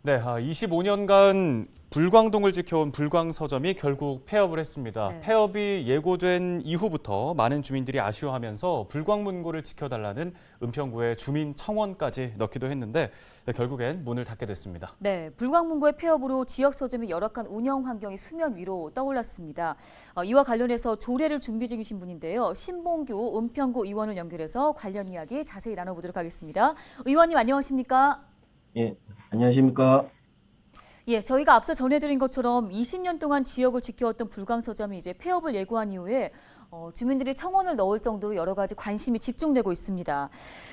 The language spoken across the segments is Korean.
네, 25년간 불광동을 지켜온 불광서점이 결국 폐업을 했습니다. 네. 폐업이 예고된 이후부터 많은 주민들이 아쉬워하면서 불광문고를 지켜달라는 은평구의 주민 청원까지 넣기도 했는데 결국엔 문을 닫게 됐습니다. 네, 불광문고의 폐업으로 지역 서점의 열악한 운영 환경이 수면 위로 떠올랐습니다. 이와 관련해서 조례를 준비 중이신 분인데요. 신봉규 은평구 의원을 연결해서 관련 이야기 자세히 나눠보도록 하겠습니다. 의원님 안녕하십니까? 예, 안녕하십니까? 예, 저희가 앞서 전해드린 것처럼 20년 동안 지역을 지켜왔던 불광서점이 이제 폐업을 예고한 이후에 주민들이 청원을 넣을 정도로 여러 가지 관심이 집중되고 있습니다.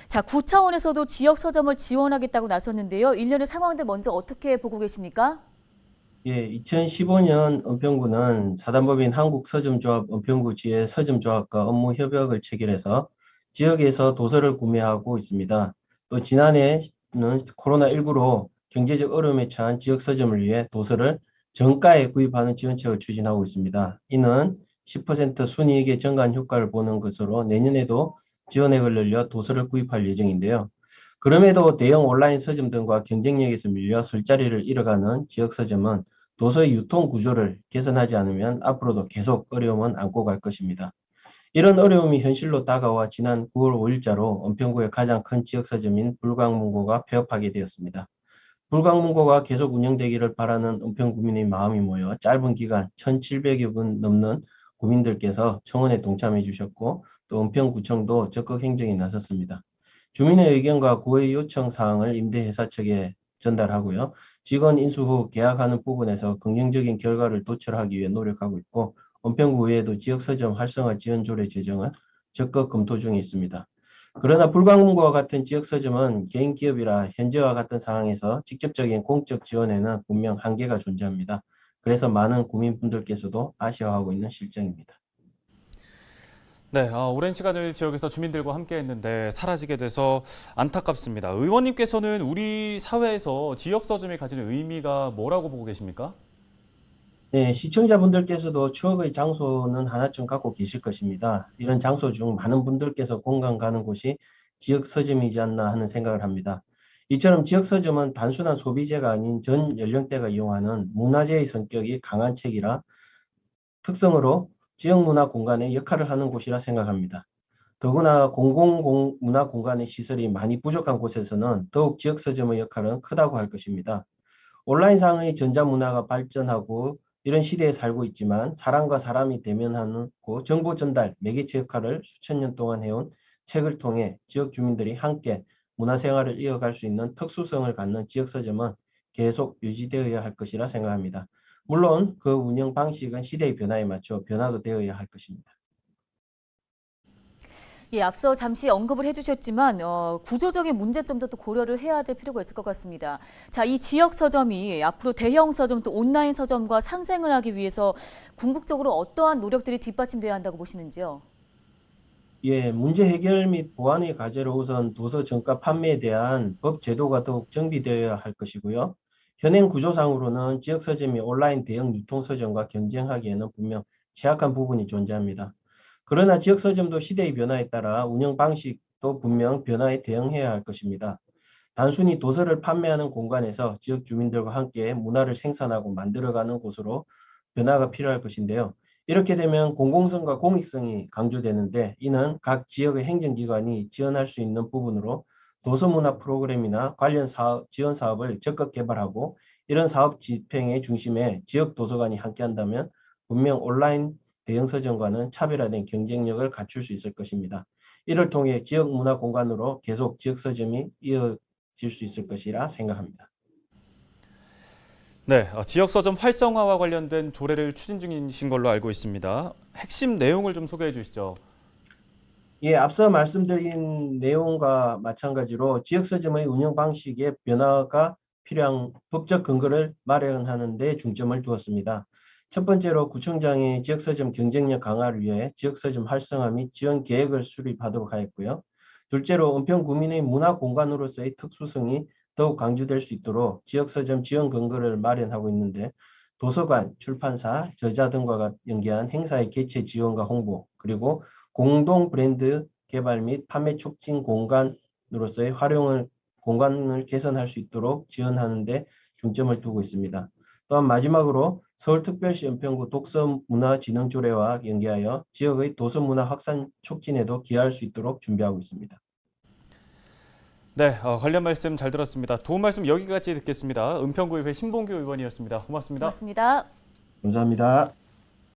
자, 구 차원에서도 지역 서점을 지원하겠다고 나섰는데요. 일련의 상황들 먼저 어떻게 보고 계십니까? 예, 2015년 은평구는 사단법인 한국서점조합 은평구 지회 서점조합과 업무 협약을 체결해서 지역에서 도서를 구매하고 있습니다. 또 지난해는 코로나19로 경제적 어려움에 처한 지역 서점을 위해 도서를 정가에 구입하는 지원책을 추진하고 있습니다. 이는 10% 순이익의 정관 효과를 보는 것으로 내년에도 지원액을 늘려 도서를 구입할 예정인데요. 그럼에도 대형 온라인 서점 등과 경쟁력에서 밀려 설 자리를 잃어가는 지역 서점은 도서의 유통 구조를 개선하지 않으면 앞으로도 계속 어려움은 안고 갈 것입니다. 이런 어려움이 현실로 다가와 지난 9월 5일자로 은평구의 가장 큰 지역 서점인 불광문고가 폐업하게 되었습니다. 불광문고가 계속 운영되기를 바라는 은평 구민의 마음이 모여 짧은 기간 1,700여 분 넘는 구민들께서 청원에 동참해 주셨고 또 은평구청도 적극 행정에 나섰습니다. 주민의 의견과 구의 요청 사항을 임대회사 측에 전달하고요. 직원 인수 후 계약하는 부분에서 긍정적인 결과를 도출하기 위해 노력하고 있고 은평구 외에도 지역 서점 활성화 지원 조례 제정을 적극 검토 중에 있습니다. 그러나 불광문고와 같은 지역 서점은 개인 기업이라 현재와 같은 상황에서 직접적인 공적 지원에는 분명 한계가 존재합니다. 그래서 많은 구민분들께서도 아쉬워하고 있는 실정입니다. 네, 오랜 시간을 지역에서 주민들과 함께 했는데 사라지게 돼서 안타깝습니다. 의원님께서는 우리 사회에서 지역 서점이 가지는 의미가 뭐라고 보고 계십니까? 네, 시청자분들께서도 추억의 장소는 하나쯤 갖고 계실 것입니다. 이런 장소 중 많은 분들께서 공감 가는 곳이 지역 서점이지 않나 하는 생각을 합니다. 이처럼 지역 서점은 단순한 소비재가 아닌 전 연령대가 이용하는 문화재의 성격이 강한 책이라 특성으로 지역 문화 공간의 역할을 하는 곳이라 생각합니다. 더구나 문화 공간의 시설이 많이 부족한 곳에서는 더욱 지역 서점의 역할은 크다고 할 것입니다. 온라인상의 전자문화가 발전하고 이런 시대에 살고 있지만 사람과 사람이 대면하는 정보 전달, 매개체 역할을 수천 년 동안 해온 책을 통해 지역 주민들이 함께 문화생활을 이어갈 수 있는 특수성을 갖는 지역 서점은 계속 유지되어야 할 것이라 생각합니다. 물론 그 운영 방식은 시대의 변화에 맞춰 변화도 되어야 할 것입니다. 예, 앞서 잠시 언급을 해주셨지만 구조적인 문제점도 또 고려를 해야 될 필요가 있을 것 같습니다. 자, 이 지역 서점이 앞으로 대형 서점 또 온라인 서점과 상생을 하기 위해서 궁극적으로 어떠한 노력들이 뒷받침돼야 한다고 보시는지요? 예, 문제 해결 및 보완의 과제로 우선 도서 정가 판매에 대한 법 제도가 더욱 정비되어야 할 것이고요. 현행 구조상으로는 지역 서점이 온라인 대형 유통 서점과 경쟁하기에는 분명 취약한 부분이 존재합니다. 그러나 지역 서점도 시대의 변화에 따라 운영 방식도 분명 변화에 대응해야 할 것입니다. 단순히 도서를 판매하는 공간에서 지역 주민들과 함께 문화를 생산하고 만들어가는 곳으로 변화가 필요할 것인데요. 이렇게 되면 공공성과 공익성이 강조되는데 이는 각 지역의 행정기관이 지원할 수 있는 부분으로 도서문화 프로그램이나 관련 지원 사업을 적극 개발하고 이런 사업 집행의 중심에 지역 도서관이 함께한다면 분명 온라인 대형 서점과는 차별화된 경쟁력을 갖출 수 있을 것입니다. 이를 통해 지역 문화 공간으로 계속 지역 서점이 이어질 수 있을 것이라 생각합니다. 네, 지역 서점 활성화와 관련된 조례를 추진 중이신 걸로 알고 있습니다. 핵심 내용을 좀 소개해 주시죠. 예, 앞서 말씀드린 내용과 마찬가지로 지역 서점의 운영 방식의 변화가 필요한 법적 근거를 마련하는 데 중점을 두었습니다. 첫 번째로 구청장이 지역 서점 경쟁력 강화를 위해 지역 서점 활성화 및 지원 계획을 수립하도록 하였고요. 둘째로 은평 구민의 문화 공간으로서의 특수성이 더욱 강조될 수 있도록 지역 서점 지원 근거를 마련하고 있는데 도서관, 출판사, 저자 등과 연계한 행사의 개최 지원과 홍보, 그리고 공동 브랜드 개발 및 판매 촉진 공간으로서의 공간을 개선할 수 있도록 지원하는 데 중점을 두고 있습니다. 또한 마지막으로 서울특별시 은평구 독서문화진흥조례와 연계하여 지역의 도서문화 확산 촉진에도 기여할 수 있도록 준비하고 있습니다. 네, 관련 말씀 잘 들었습니다. 도움 말씀 여기까지 듣겠습니다. 은평구의회 신봉규 의원이었습니다. 고맙습니다. 고맙습니다. 감사합니다.